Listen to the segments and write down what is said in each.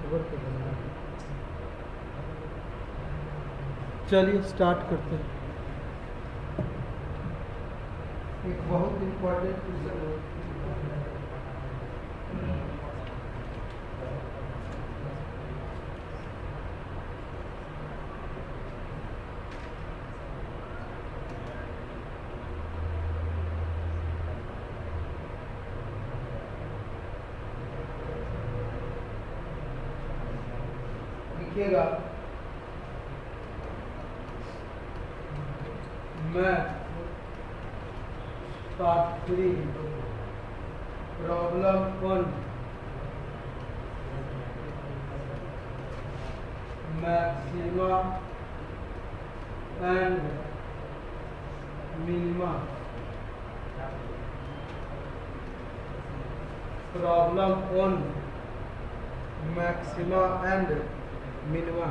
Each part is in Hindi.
खबर पे बनना है। चलिए स्टार्ट करते हैं। एक बहुत इम्पोर्टेंट क्वेश्चन है। लिखिएगा, मैं part 3 problem 1 maxima and minima, problem 1 maxima and minima.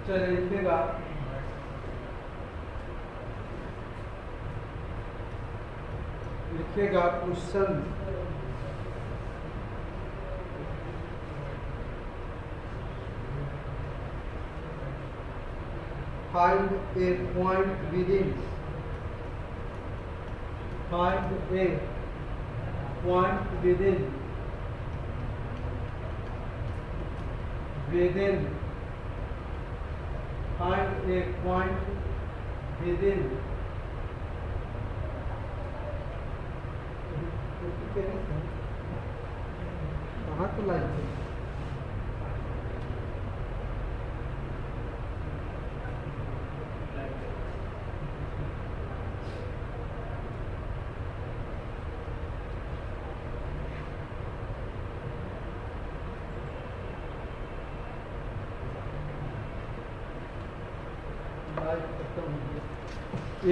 चलिए लिखिएगा, question find a point within find a point within find a point within कहाँ तो लाइन थे?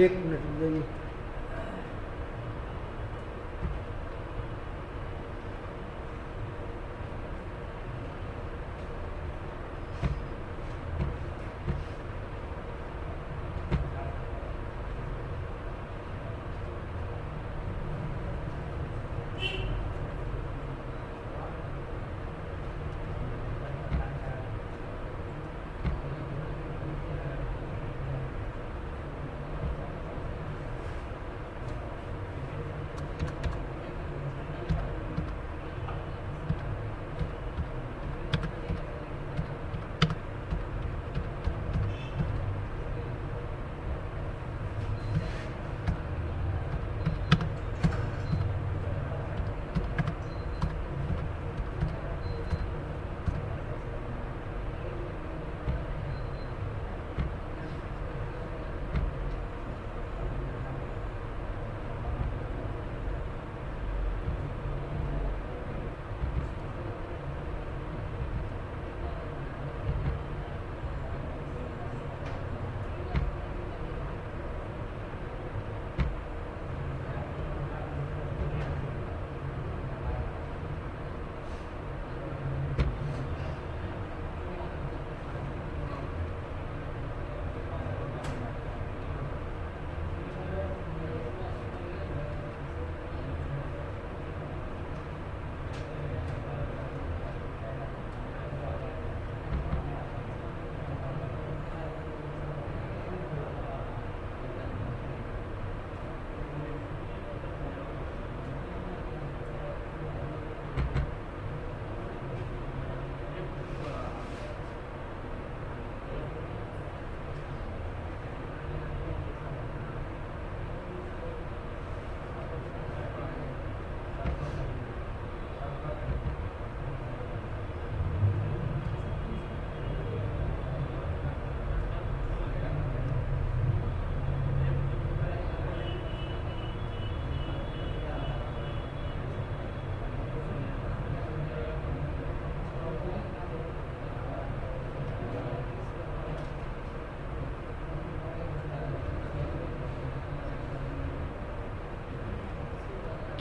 एक मिनट जाइए।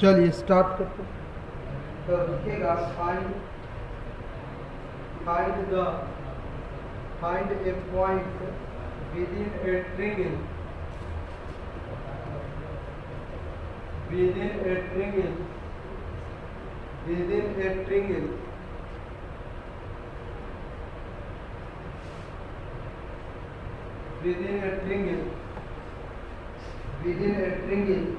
चलिए स्टार्ट करते हैं। तो लिखिएगा find a point within A triangle within a triangle within a triangle within a triangle within a triangle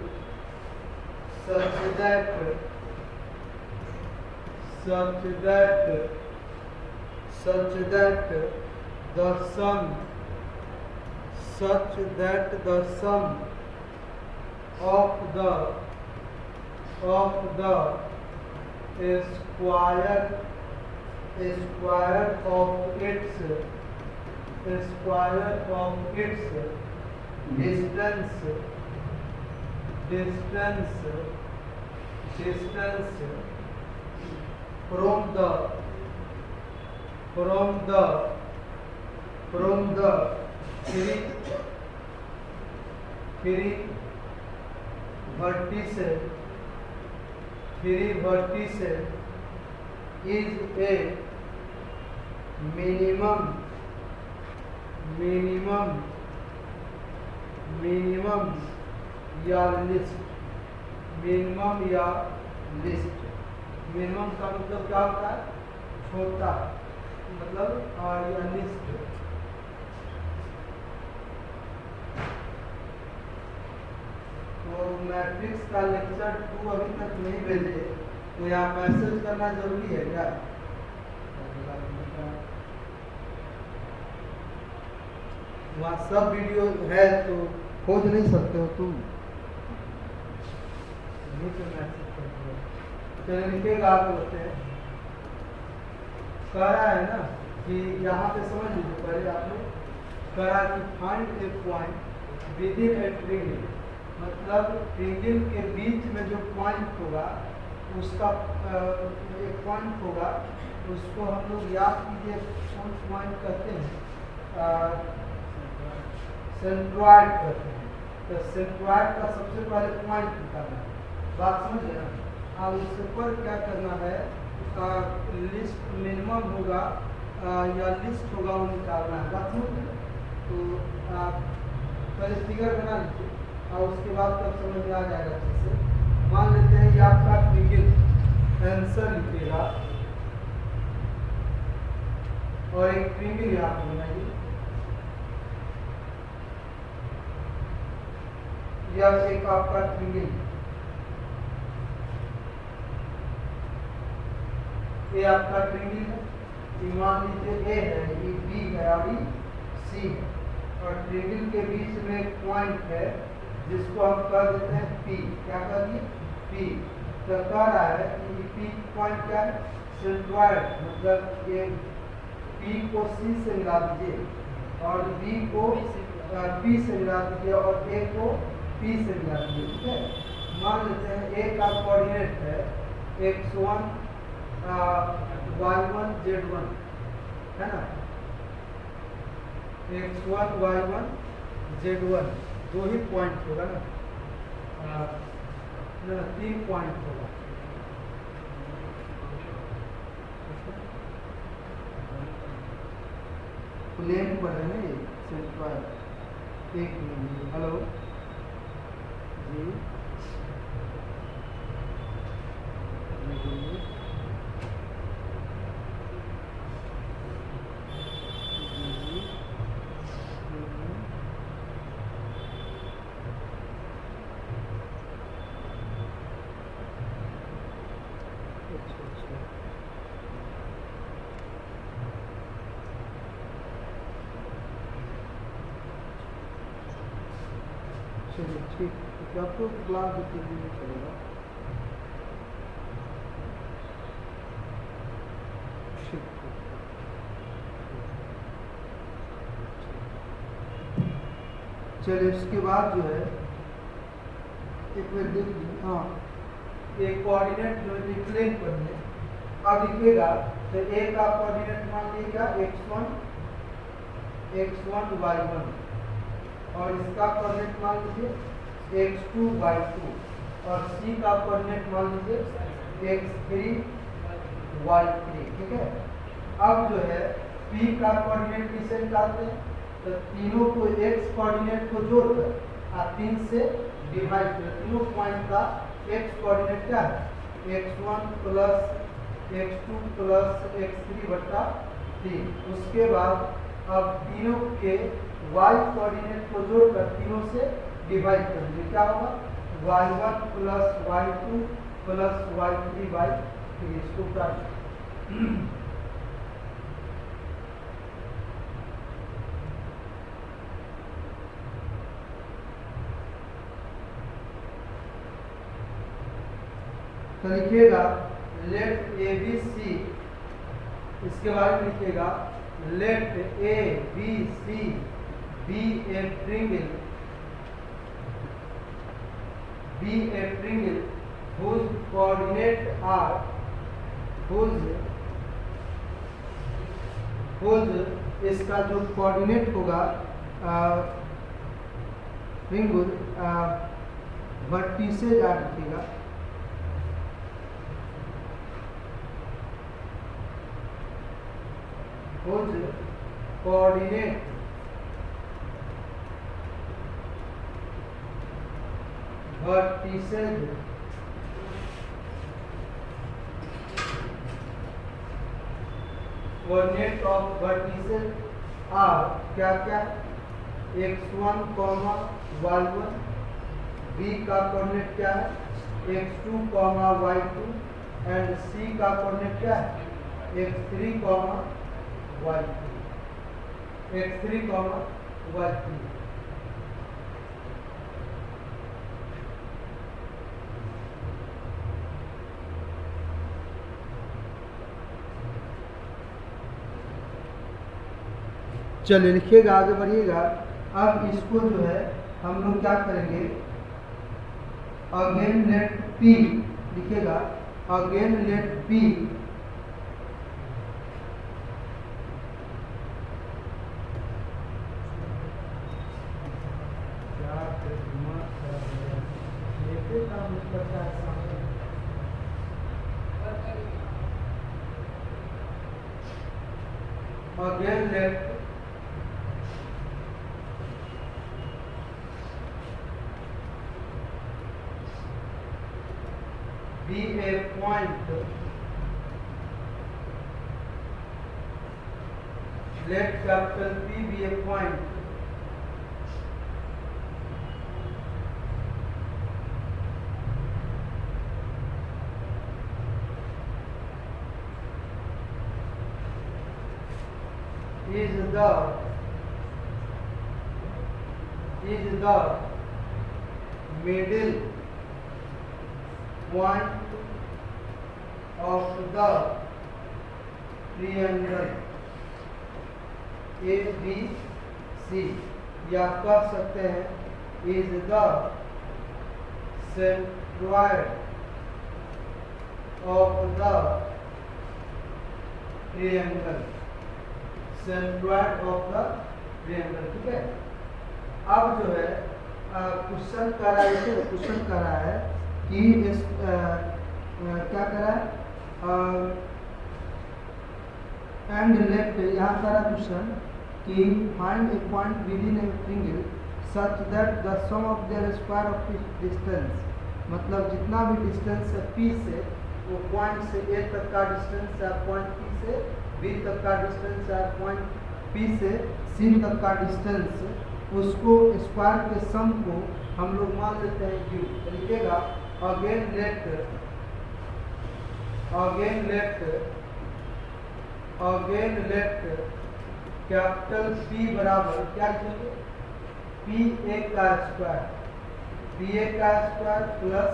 such that the sum of the square of its distance from the three vertices is a minimum या लिस्ट। मिनिमम या लिस्ट, मिनिमम का मतलब क्या होता है? छोटा, मतलब या लिस्ट। तो मैट्रिक्स का लेक्चर 2 अभी तक नहीं भेजे, तो यहाँ मैसेज करना जरूरी है क्या? वहाँ सब वीडियो है तो खोज नहीं सकते हो तुम? चलिए लिखेगा आप होते हैं। कह रहा है ना कि यहाँ पे समझ लीजिए, पहले आपने कहा कि find a point within A triangle, मतलब ट्रायंगल के बीच में जो पॉइंट होगा उसका एक पॉइंट होगा, उसको हम लोग याद कीजिए कौन पॉइंट कहते हैं? सेंट्रॉइड कहते हैं। तो सेंट्रॉइड का सबसे पहले पॉइंट निकालना है, बात समझ गए ना? अब उसके ऊपर क्या करना है? लिस्ट मिनिमम होगा या लिस्ट होगा वो निकालना है, बात समझ गए? तो पहले फिगर बना लीजिए और उसके बाद तब समझ में आ जाएगा अच्छे से। मान लेते हैं कि आपका ट्रायंगल, आंसर लिखिएगा और एक ट्रायंगल यहाँ पर बनाइए। यह एक आपका ट्रायंगल, ये आपका ट्रायंगल है। मान लीजिए ए है, ये बी है और ये सी, और ट्रायंगल के बीच में एक पॉइंट है जिसको हम कह देते हैं पी। क्या कह दिए? पी। तो कह रहा है कि पी पॉइंट क्या है? सेंट्रॉइड, मतलब ये पी को सी से मिला दीजिए और बी को पी से मिला दीजिए और ए को पी से मिला दीजिए, ठीक है? मान लेते हैं ए का कोऑर्डिनेट है x1 y1 z1, है ना? x1 y1 z1 दो ही पॉइंट होगा ना, 3 पॉइंट होगा। प्लेन पर है ना ये सेंट्रॉइड। एक मिनट, हेलो जी, चलिए ठीक, तो आपको क्लास नहीं चलेगा। चलिए उसके बाद जो है एक बार देख लीजिए। हाँ, एक कोऑर्डिनेट जो है प्लेन पर है। अब लिखिएगा तो ए का कोऑर्डिनेट मान लीजिएगा x1 y1 और इसका कोऑर्डिनेट मान लीजिए x2 y2 और सी का कोऑर्डिनेट मान लीजिए x3 y3, ठीक है। अब जो है P का कोऑर्डिनेट किसे निकालते हैं, तो तीनों को x कोऑर्डिनेट को जोड़कर और 3 से डिवाइड कर, तीनों पॉइंट का x कोऑर्डिनेट क्या है, x1 plus x2 plus x3 बटा 3। उसके बाद अब तीनों के y कोऑर्डिनेट को जोड़कर तीनों से डिवाइड कर दीजिए, क्या होगा y1 plus y2 plus y3 by 3। इसको काट तो लिखिएगा लेट ए बी सी, इसके बारे में लिखिएगा let A B C B A triangle whose coordinate are whose इसका जो कोऑर्डिनेट होगा ट्रिंगल वर्टिसेज आ रखिएगा, whose coordinate vertices coordinate of vertices are क्या क्या, x1 y1, b का कोऑर्डिनेट क्या है x2 y2 एंड c का कोऑर्डिनेट क्या है x3 y3। चलिए लिखिएगा, आगे बढ़िएगा। अब इसको जो है हम लोग क्या करेंगे, अगेन लेट P लिखिएगा, again let P again let be a point, let capital P be a point is the middle point of the triangle ABC, या कह सकते हैं is the centroid of the triangle, centroid of the triangle, ठीक है। अब जो है क्वेश्चन कर रहा है, क्वेश्चन कर रहा है कि इस क्या करा एंड लेट, यहाँ करा क्वेश्चन कि find a point within a triangle such that the sum of their square of distance, मतलब जितना भी डिस्टेंस है P से, वो पॉइंट से A तक का डिस्टेंस है, पॉइंट P से B तक का डिस्टेंस है, पॉइंट P से C तक का डिस्टेंस, उसको स्क्वायर के सम को हम लोग मान लेते हैं Q। लिखिएगा अगेन लेट कैपिटल P बराबर क्या लिखेंगे, PA का स्क्वायर प्लस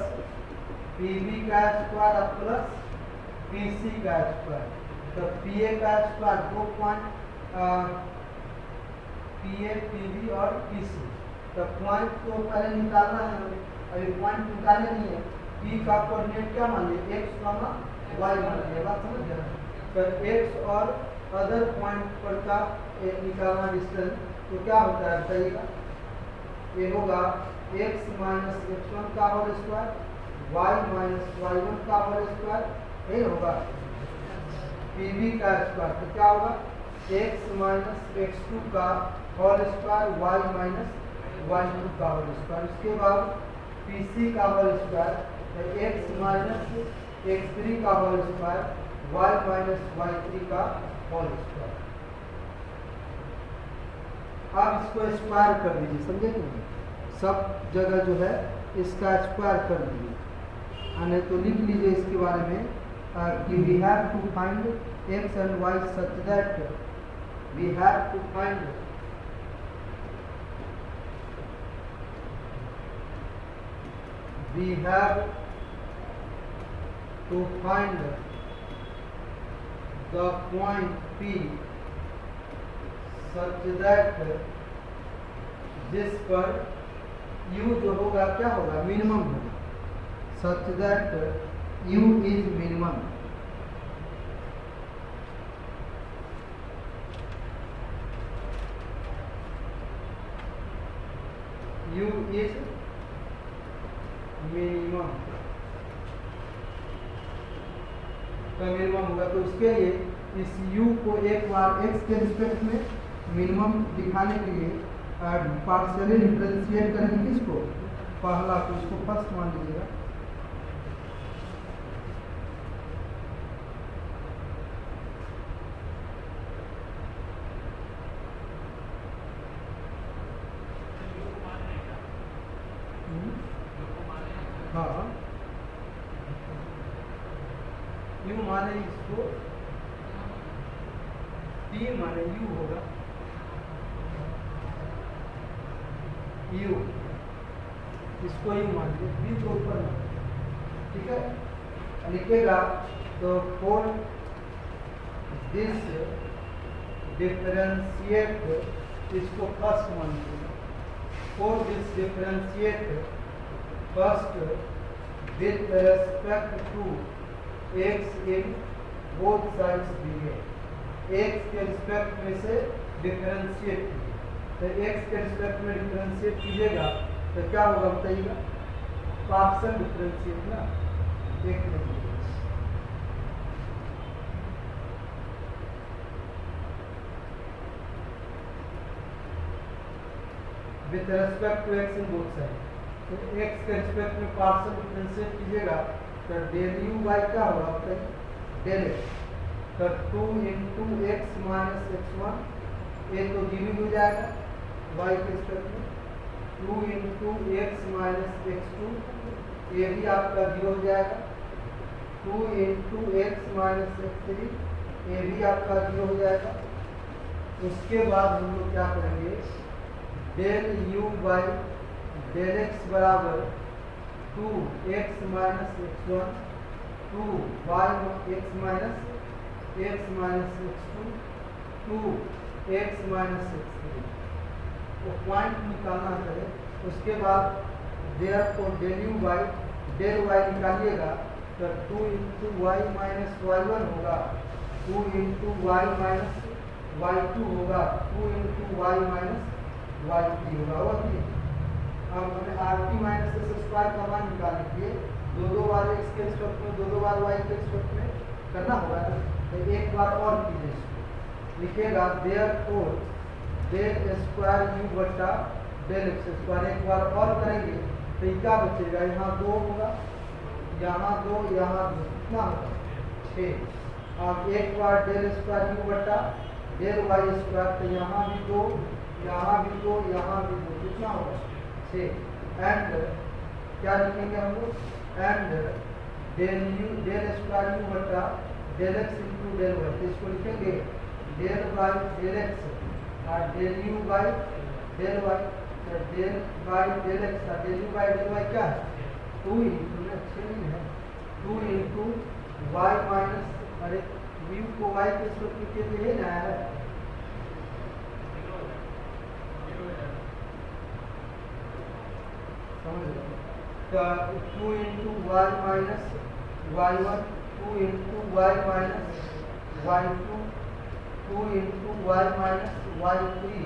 PB का स्क्वायर प्लस PC का स्क्वायर। तो PA का स्क्वायर दो पॉइंट PA, PB और PC, तो पॉइंट को पहले निकालना है हमें, अभी पॉइंट निकाले नहीं है। P का कोऑर्डिनेट क्या मान लिया, x, y मान लिया, बात समझ गए। तो x और अदर पॉइंट पर का निकालना डिस्टेंस, तो क्या होता है बताइएगा, ये होगा x माइनस x1 का whole square Y minus Y one का होल स्क्वायर, यही होगा पी बी का स्क्वायर। तो क्या होगा एक्स माइनस एक्स टू का whole square Y minus Y two का होल स्क्वायर। उसके बाद पी सी का whole square X minus X three का whole square Y minus Y three का होल स्क्वायर। आप इसको स्क्वायर कर दीजिए, समझे नहीं, सब जगह जो है इसका स्क्वायर कर दीजिए। नहीं तो लिख लीजिए इसके बारे में कि we have to find X and Y such that we have to find the point P such that जिस पर u जो होगा क्या होगा मिनिमम होगा, such that u is minimum. u is minimum का मिनिमम होगा। तो उसके लिए इस u को एक बार x के रिस्पेक्ट में मिनिमम दिखाने के लिए पार्शियली डिफरेंशिएट करेंगे किसको, पहला को, इसको फर्स्ट मान लीजिएगा। हाँ u माने इसको, p माने u होगा, u इसको u मान लीजिए, b को ऊपर मान, ठीक है, लिखेगा। तो फॉर दिस डिफरेंशिएट, इसको फर्स्ट मान लीजिएगा, for this differentiate first with respect to x in both sides दिए, x के रिस्पेक्ट में से डिफरेंशिएट कीजिए। तो x के रिस्पेक्ट में डिफरेंशिएट कीजिएगा तो क्या होगा बताइएगा, पार्शियल डिफरेंशिएट ना, एक minute with respect to x in both side. तो x के रिस्पेक्ट में पार्शियल डिफरेंशिएट कीजिएगा तो डेल यू बाई क्या होगा बताइए, डेल एक्स। तो 2 into X minus X one, ये तो जीरो हो जाएगा y के रिस्पेक्ट में, 2 into X minus X two, ये भी आपका जीरो हो जाएगा, 2 into X minus X three, ये भी आपका जीरो हो जाएगा। उसके बाद हम लोग क्या करेंगे, del U by del X बराबर 2 X minus X one, 2 Y X minus X two, 2 X minus X three, वो पॉइंट निकालना है। उसके बाद देयर को del U by del Y निकालिएगा तो 2 into Y minus Y one होगा, 2 into Y minus Y two होगा, 2 into Y minus Y three होगा। अब हमें R T minus S square का मान निकालने के लिए दो बार एक्स के रिस्पेक्ट में, दो बार वाई के रिस्पेक्ट में करना होगा ना। तो एक बार और कीजिए, इसको लिखेगा देयरफॉर डेल स्क्वायर यू बटा डेल एक्स स्क्वायर। एक बार और करेंगे तो क्या बचेगा, यहाँ 2 होगा, यहाँ 2, यहाँ 2, कितना होगा 6। अब एक बार डेल स्क्वायर यू बटा डेल वाई स्क्वायर, तो यहाँ भी 2, यहाँ भी 2, यहाँ भी 2, कितना होगा 6। एंड क्या लिखेंगे हम लोग, and del U del square you बटा del X into del Y. तो इसको लिखेंगे डेल बाई डेल एक्स और del U by del Y, del by del X और del U by del Y क्या है 2 इंटू, अच्छे नहीं है, 2 इंटू वाई माइनस, अरे यू को वाई के सूत्र लिखे तो ये ना है, तो 2 into Y minus Y one, 2 into Y minus Y two, 2 into Y minus Y three.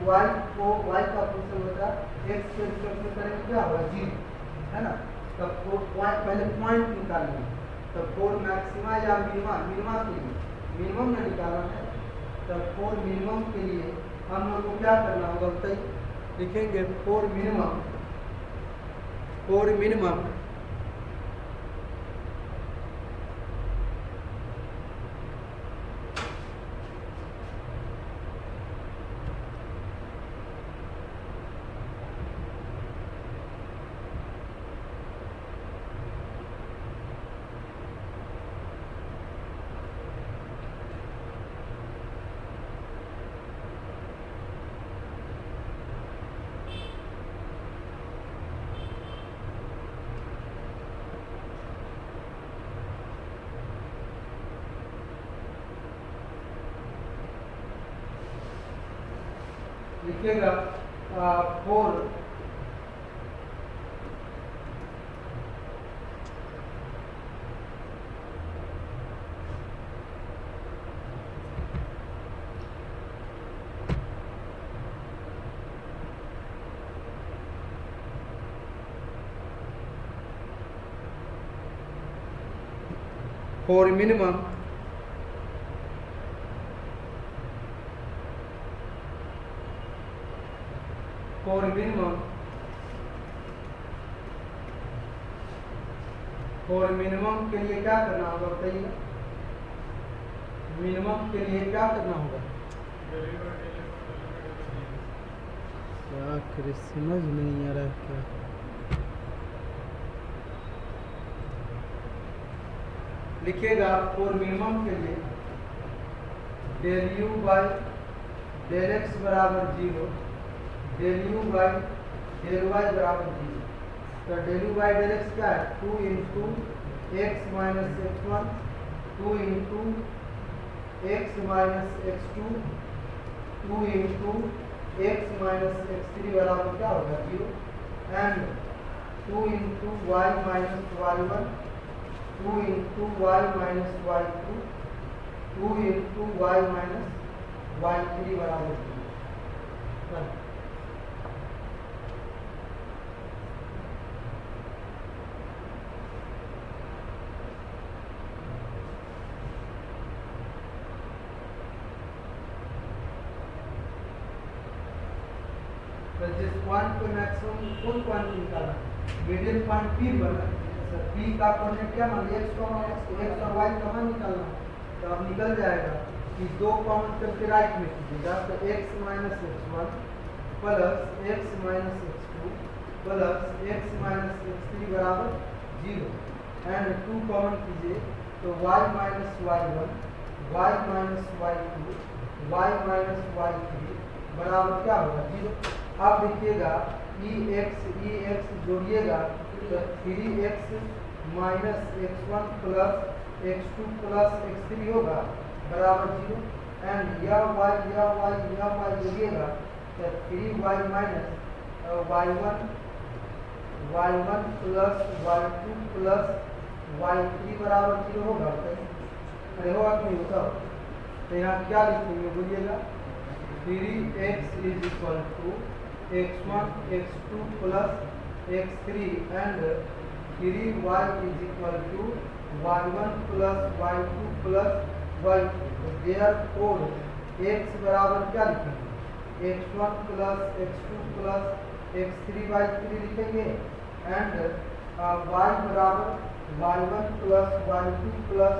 Y को वाई का फंक्शन होता है एक्स के रिस्पेक्ट में करेंगे क्या होगा 0, है ना। तब पहले पॉइंट निकालेंगे, तब 4 मैक्सिमा या मिनिमा के लिए मिनिमम ने निकालना है, तब 4 मिनिमम के लिए हम लोग को क्या करना होगा बताइए। लिखेंगे 4 मिनिमम लिखिएगा 4 मिनिमम के लिए क्या करना होगा बताइए। मिनिमम के लिए क्या करना होगा, क्या करे समझ नहीं आ रहा है क्या। लिखिएगा 4 मिनिमम के लिए del u by del x बराबर 0, del u by del y बराबर 0। तो del u by del x क्या है, 2 into x minus x1, 2 into x minus x2, 2 into x minus x3 बराबर क्या होगा 0, and 2 into y minus y1, 2 into y minus y2, 2 into y minus y3 बराबर 0। तो जिस पॉइंट पे मैक्सिमम कौन पॉइंट निकाला, मीडियन पॉइंट P बना, P का कोऑर्डिनेट क्या मान लिया, x और y कहाँ निकालना, तो अब निकल जाएगा कि 2 कॉमन करके राइट में कीजिएगा, तो x minus x1 plus x minus x2 plus x minus x3 बराबर 0, एंड 2 कॉमन कीजिए तो y minus y1, y minus y2, y minus y3 बराबर क्या होगा 0। अब देखिएगा EX जोड़िएगा तो 3x minus x1 plus x2 plus x3 होगा बराबर 0, एंड यह y जोड़िएगा तो 3y minus y1 plus y2 plus y3 बराबर 0 होगा। अरे होगा कि नहीं होगा, तो यहाँ क्या लिखेंगे बोलिएगा, 3x is equal to x1 x2 plus x3 and 3y is equal to y1 plus y2 plus y3। तो देयरफॉर x बराबर क्या लिखेंगे, x1 plus x2 plus x3 y3 लिखेंगे, एंड y बराबर y1 plus y2 plus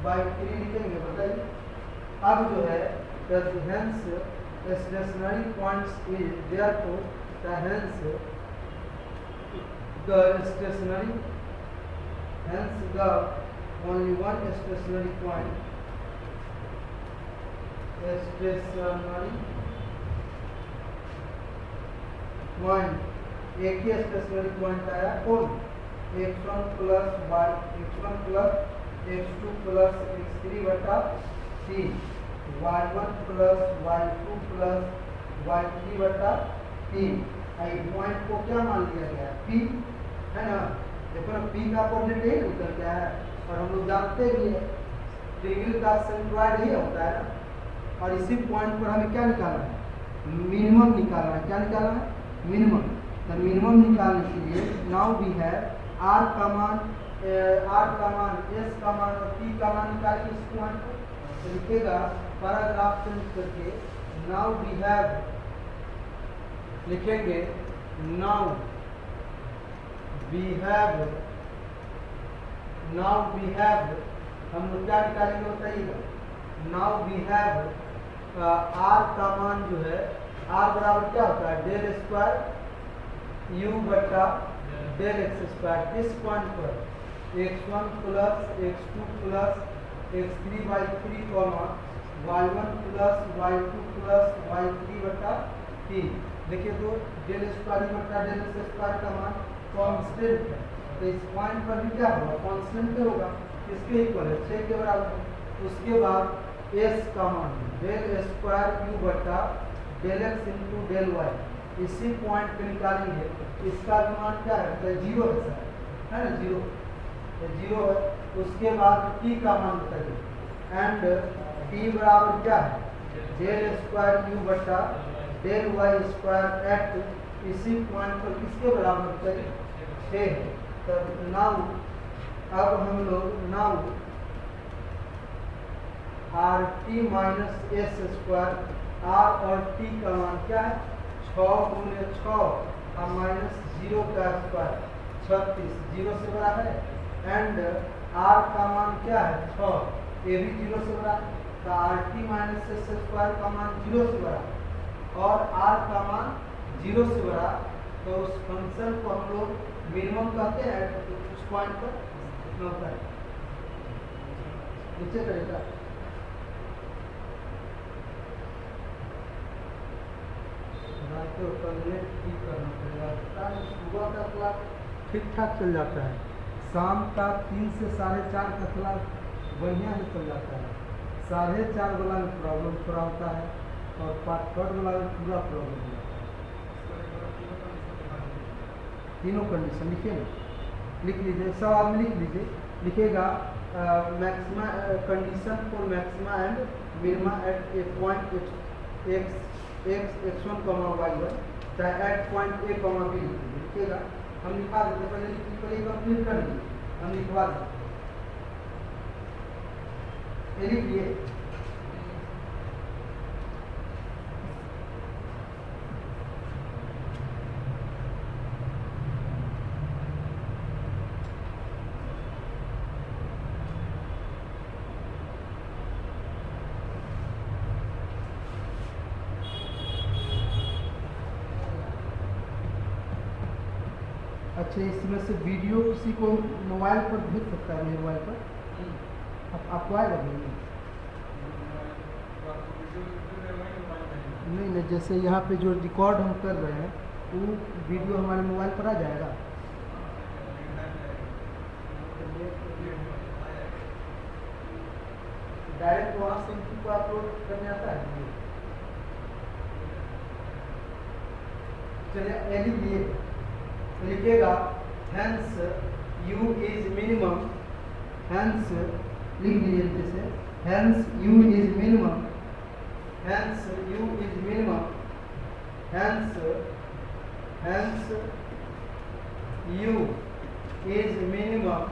y3 लिखेंगे। बताइए अब जो है hence stationary points is therefore hence the only one stationary point एक ही स्टेशनरी पॉइंट आया कौन, x1 plus x2 plus x3 बटा 3, y1 plus y2 plus y3 बटा 3। पॉइंट को क्या मान लिया गया है, P है ना। देखो ना P का कोऑर्डिनेट यही निकल गया है, और हम लोग जानते भी है ट्रायंगल का सेंट्रॉइड ही होता है ना। और इसी पॉइंट पर हमें क्या निकालना है, मिनिमम निकालना है। क्या निकालना है, मिनिमम। तो मिनिमम निकालने के लिए नाउ वी हैव आर का मान एस का मान और टी का मान निकालिए इस पॉइंट पर। तो लिखेगा पैराग्राफ चेंज करके नाउ वी हैव लिखेंगे नाउ वी हैव हम लोग क्या निकालेंगे बताइएगा। नाउ वी हैव आर का मान जो है आर बराबर क्या होता है डेल स्क्वायर यू बटा डेल एक्स स्क्वायर। इस पॉइंट पर x1 plus x2 plus x3 by 3 comma y1 plus y2 plus y3 बटा 3। देखिए तो डेल स्क्वायर बटा डेल एक्स स्क्वायर का मान कांस्टेंट है, तो इस पॉइंट पर भी क्या होगा कांस्टेंट होगा, किसके इक्वल है 6 के बराबर। उसके बाद s का मान डेल स्क्वायर यू बटा del X into del Y इसी पॉइंट पे निकालेंगे। इसका भी मान क्या है तो 0 है ना 0 है। उसके बाद t का मान बताइए एंड t बराबर क्या है डेल स्क्वायर यू बटा डेल वाई स्क्वायर एट इसी पॉइंट पर किसके बराबर बताइए 6 है। तब नाउ अब हम लोग now R T minus S square R और टी का मान क्या है 6 गुने 6 और माइनस 0 का स्क्वायर 36 0 से बड़ा है एंड आर का मान क्या है 6 ये भी 0 से बड़ा तो are T minus S square का मान 0 से बड़ा और आर का मान 0 से बड़ा। तो उस फंक्शन को हम लोग मिनिमम कहते हैं उस पॉइंट पर होता है नीचे करेगा। तो ठीक करना पड़ेगा। सुबह का क्लास ठीक ठाक चल जाता है, शाम का 3 से 4:30 का क्लास बढ़िया ही चल जाता है। 4:30 वाला में प्रॉब्लम थोड़ा होता है और 5 वाला में पूरा प्रॉब्लम होता है। तीनों कंडीशन लिखिए ना, लिख लीजिए सब आदमी लिख लीजिए। लिखेगा maxima condition for maxima and minima at a point x1 y1 चाहे एट पॉइंट a b लिखिएगा। हम लिखा देते पहले कंप्लीट कर लीजिए, हम लिखवा देते लिखिए। अच्छा इसमें से वीडियो किसी को मोबाइल पर भेज सकता है, मेरे मोबाइल पर आपको आएगा नहीं? नहीं, जैसे यहाँ पे जो रिकॉर्ड हम कर रहे हैं वो वीडियो हमारे मोबाइल पर आ जाएगा। डायरेक्ट वहाँ से इनको अपलोड करने आता है। चलिए लिखिए, लिखेगा hence u is minimum, hence लिख लीजिए जैसे hence u is minimum, hence u is minimum, hence u is minimum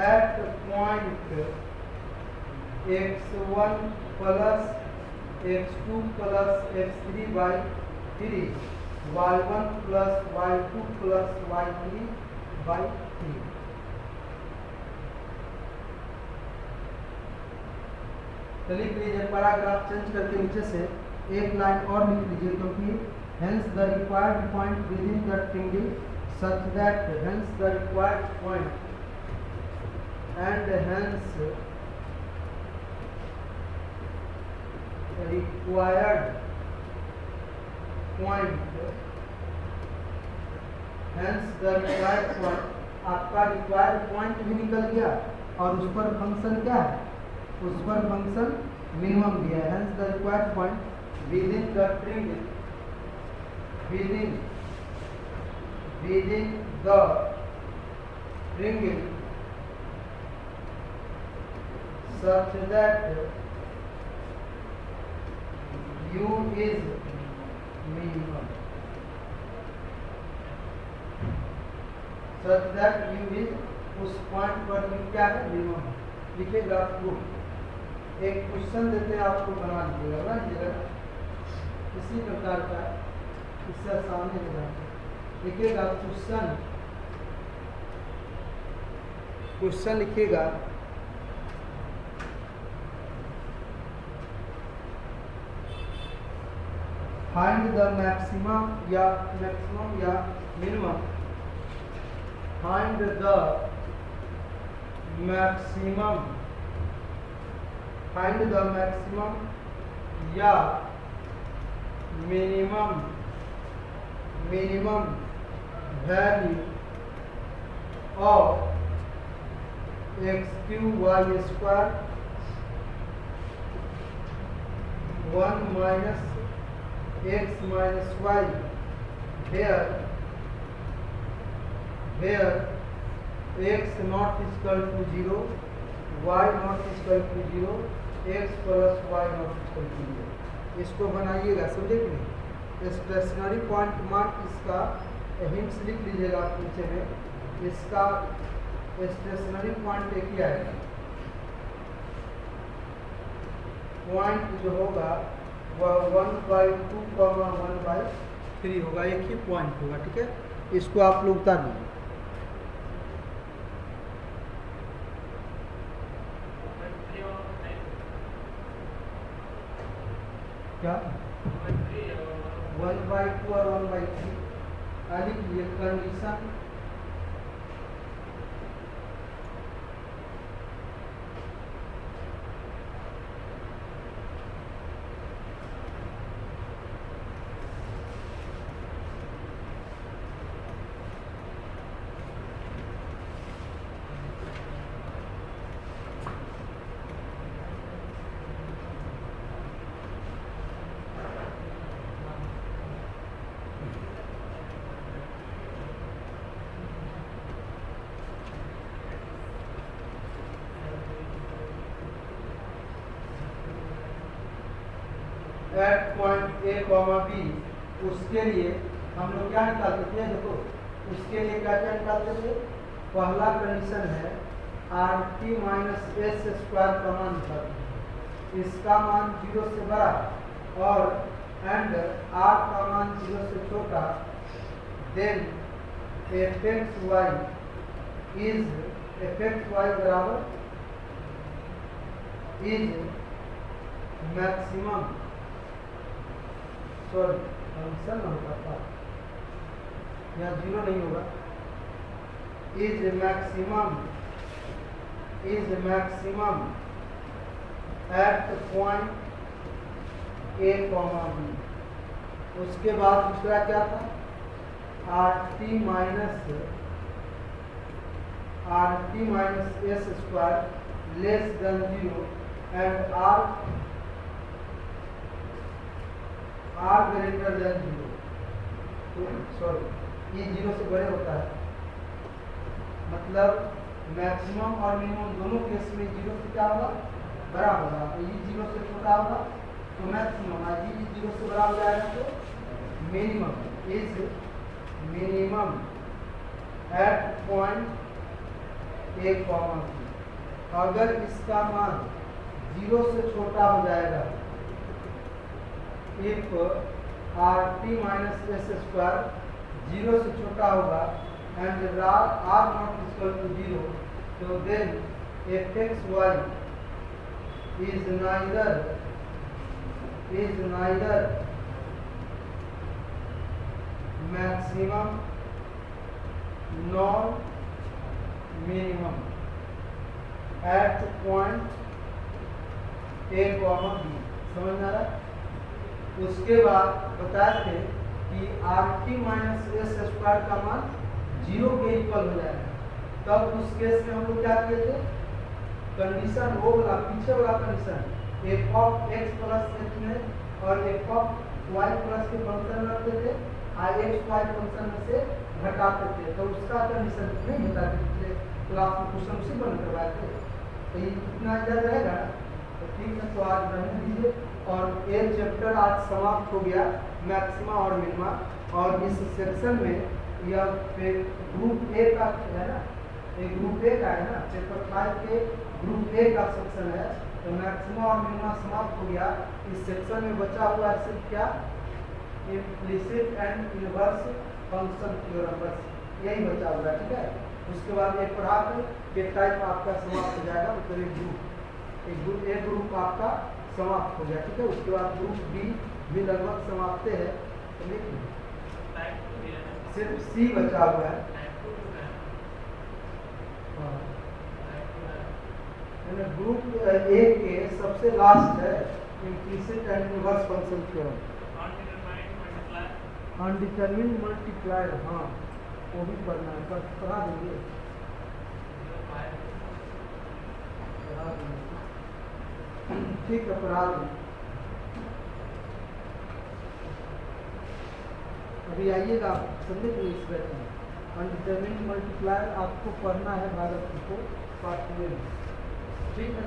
at point x1 plus x2 plus x3 by 3 y1 plus y2 plus y3 by 3। तो लिख लीजिए पैराग्राफ चेंज करके नीचे से एक लाइन और लिख लीजिए, क्योंकि hence the required point within the triangle such that hence the required point and hence required point, hence the required point, आपका required point भी निकल गया और उस पर फंक्शन क्या है, उस पर फंक्शन मिनिमम दिया है। hence the required point within the triangle, within the triangle such that u is minimum such that you is उस पॉइंट पर यू क्या है मिनिमम लिखेगा प्रूफ। एक क्वेश्चन देते हैं आपको बना लीजिएगा इसी प्रकार का इससे सामने लिखिएगा क्वेश्चन लिखिएगा फाइंड द मैक्सिमम या मिनिमम फाइंड द मैक्सिमम या minimum value of x cube Y square 1 minus x minus y here x not is equal to 0, y not is equal to 0, x plus y not is equal to 0। इसको बनाइएगा, समझे कि नहीं। स्टेशनरी पॉइंट मार्क इसका हिंट्स लिख लीजिएगा आप नीचे में। इसका स्टेशनरी पॉइंट एक ही आएगा, पॉइंट जो होगा वह 1/2, 1/3 होगा, एक ही पॉइंट होगा। ठीक है, इसको आप लोग उतार लीजिए। क्या 1/2 और 1/3 लिखिए condition at point A comma B, उसके लिए हम लोग क्या निकालते थे, देखो उसके लिए क्या क्या निकालते थे। पहला कंडीशन है are T minus S square का मान निकालते हैं, इसका मान 0 से बड़ा और एंड आर का मान 0 से छोटा, देन एफ एक्स वाई बराबर इज मैक्सिमम फंक्शन होगा था, यहाँ 0 नहीं होगा, is maximum at point A comma B. उसके बाद दूसरा क्या था, R T minus S square less than 0 and R greater than 0। Sorry, ये 0 से बड़े होता है, मतलब मैक्सिमम और मिनिमम दोनों केस में 0 से क्या होगा, बड़ा होगा। तो ये 0 से छोटा होगा तो मैक्सिमम, और ये 0 से बड़ा हो जाएगा तो minimum at point A comma B. अगर इसका मान 0 से छोटा हो जाएगा, if R T minus S square 0 से छोटा होगा and R not equal to 0, तो then F X Y is neither maximum nor minimum at point A comma B. समझ में आ रहा है। उसके बाद बताए थे कि are T minus S square का मान 0 के इक्वल हो जाएगा, तब उस केस में हम लोग क्या किए थे, कंडीशन वो वाला पीछे वाला condition F of x plus H में और एफ ऑफ वाई प्लस के फंक्शन रखते थे, एक्स वाई फंक्शन में से घटाते थे, तो उसका कंडीशन नहीं होता है। पिछले क्लास में क्वेश्चन उसी बन करवाए थे, तो ये इतना याद रहेगा। तो ठीक है, तो आज रहने दीजिए और ये चैप्टर आज समाप्त हो गया, मैक्सिमा और मिनिमा। और इस सेक्शन में यह ग्रुप ए का है ना, ये ग्रुप ए का है ना, पेपर 5 के ग्रुप ए का सेक्शन है। तो मैक्सिमा और मिनिमा समाप्त हो गया। इस सेक्शन में बचा हुआ है सिर्फ क्या, implicit and inverse function theorem, बस यही बचा हुआ है। ठीक है, उसके बाद एक पढ़ा के टाइप आपका समाप्त हो जाएगा, मतलब एक ग्रुप आपका समाप्त हो गया। ठीक है, उसके बाद ग्रुप बी भी लगभग समाप्त है। तो देखिए सिर्फ सी बचा हुआ है। ग्रुप ए के सबसे लास्ट है implicit and inverse function theorem, undetermined multiplier. हाँ, वो भी पढ़ना है, बस पढ़ा देंगे। ठीक है, पढ़ा देंगे। अभी आइएगा समझे कि इस बैच में अनडिटरमिन्ड मल्टीप्लायर आपको पढ़ना है भारत को पार्ट में। ठीक है।